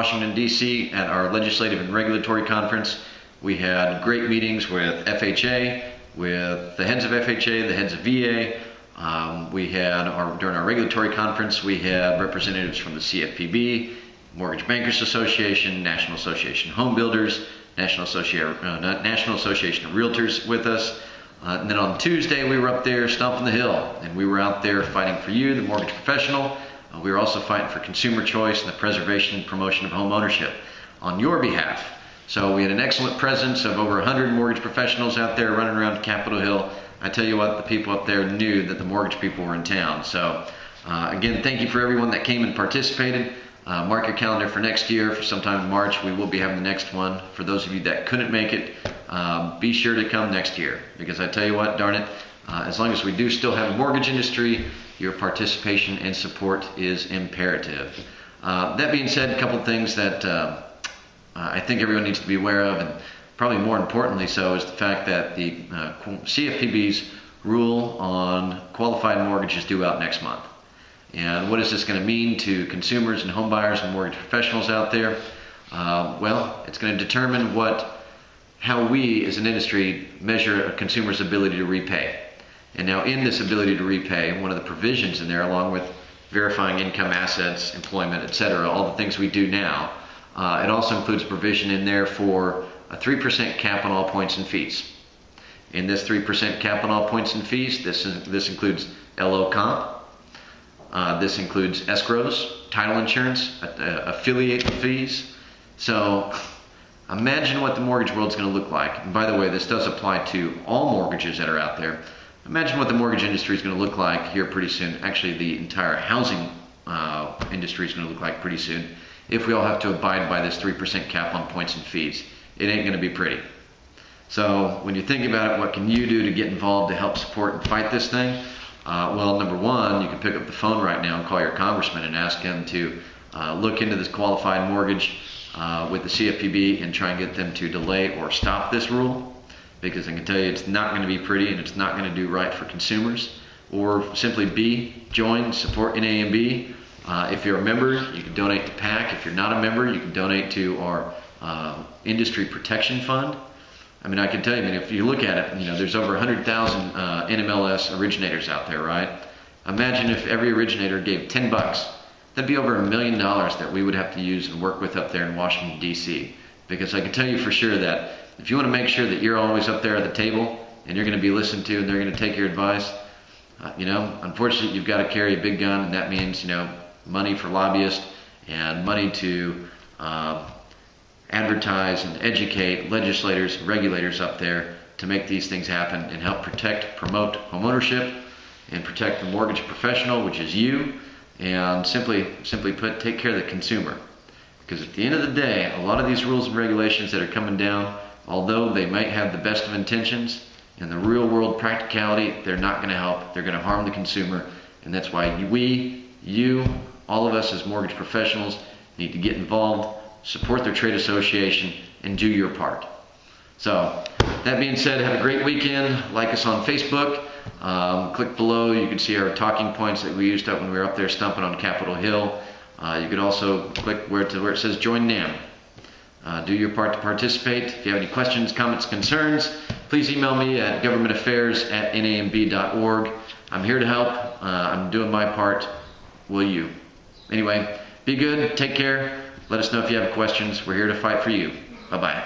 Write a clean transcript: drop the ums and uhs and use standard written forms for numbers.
Washington, D.C. at our Legislative and Regulatory Conference. We had great meetings with FHA, with the heads of FHA, the heads of VA. During our regulatory conference, we had representatives from the CFPB, Mortgage Bankers Association, National Association of Home Builders, National Association of Realtors with us. And then on Tuesday, we were up there stomping the hill, and we were out there fighting for you, the mortgage professional. We were also fighting for consumer choice and the preservation and promotion of home ownership on your behalf. So we had an excellent presence of over 100 mortgage professionals out there running around Capitol Hill. I tell you what, the people up there knew that the mortgage people were in town. So again, thank you for everyone that came and participated. Mark your calendar for next year, for sometime in March. We will be having the next one. For those of you that couldn't make it, be sure to come next year, because I tell you what, darn it, as long as we do still have a mortgage industry, your participation and support is imperative. That being said, a couple of things that I think everyone needs to be aware of, and probably more importantly so, is the fact that the CFPB's rule on qualified mortgage is due out next month. And what is this going to mean to consumers and home buyers and mortgage professionals out there? Well, it's going to determine how we as an industry measure a consumer's ability to repay. And now in this ability to repay, one of the provisions in there, along with verifying income, assets, employment, etc., all the things we do now, it also includes a provision in there for a 3% cap on all points and fees. In this 3% cap on all points and fees, this includes LO comp, this includes escrows, title insurance, affiliate fees. So imagine what the mortgage world is going to look like. And by the way, this does apply to all mortgages that are out there. Imagine what the mortgage industry is going to look like here pretty soon. Actually, the entire housing industry is going to look like pretty soon if we all have to abide by this 3% cap on points and fees. It ain't going to be pretty. So when you think about it, what can you do to get involved to help support and fight this thing? Well, number one, you can pick up the phone right now and call your congressman and ask him to look into this qualified mortgage with the CFPB and try and get them to delay or stop this rule, because I can tell you it's not going to be pretty and it's not going to do right for consumers. Or simply B, join, support NAMB. If you're a member, you can donate to PAC. If you're not a member, you can donate to our Industry Protection Fund. I mean, I can tell you, if you look at it, there's over 100,000 NMLS originators out there, right? Imagine if every originator gave $10. That'd be over $1 million that we would have to use and work with up there in Washington, D.C. Because I can tell you for sure that if you want to make sure that you're always up there at the table and you're going to be listened to and they're going to take your advice, unfortunately, you've got to carry a big gun, and that means, money for lobbyists and money to advertise and educate legislators and regulators up there to make these things happen and help promote homeownership and protect the mortgage professional, which is you, and simply put, take care of the consumer. Because at the end of the day, a lot of these rules and regulations that are coming down, although they might have the best of intentions, in the real world practicality, they're not going to help. They're going to harm the consumer, and that's why you, all of us as mortgage professionals need to get involved, support their trade association, and do your part. So, that being said, have a great weekend. Like us on Facebook. Click below. You can see our talking points that we used up when we were up there stomping on Capitol Hill. You can also click where it says Join NAM. Do your part to participate. If you have any questions, comments, concerns, please email me at governmentaffairs@namb.org. I'm here to help. I'm doing my part. Will you? Anyway, be good. Take care. Let us know if you have questions. We're here to fight for you. Bye-bye.